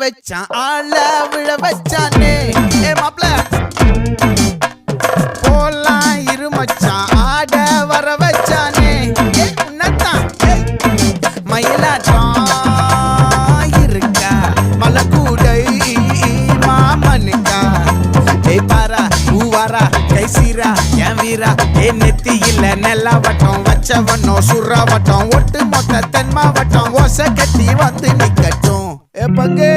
வச்சான் ஆள விழ வச்சானே ஏ மாப்ள போலாம் இருமச்சான் ஆட வர வச்சானே ஏ உன்னதான் மயிலாட்டம் இருக்கா மலக்கூடை மாமனுக்கா ஏ பாரா ஊவாரா கைசீரா என் வீரா ஏ நெத்தி இல்ல நெல்லாவட்டம் வச்சவனும் சுறாவட்டம் ஒட்டு மொத்த தென் மாவட்டம் ஓசை கட்டி வந்து நிக்கட்டும் ஏ பங்கே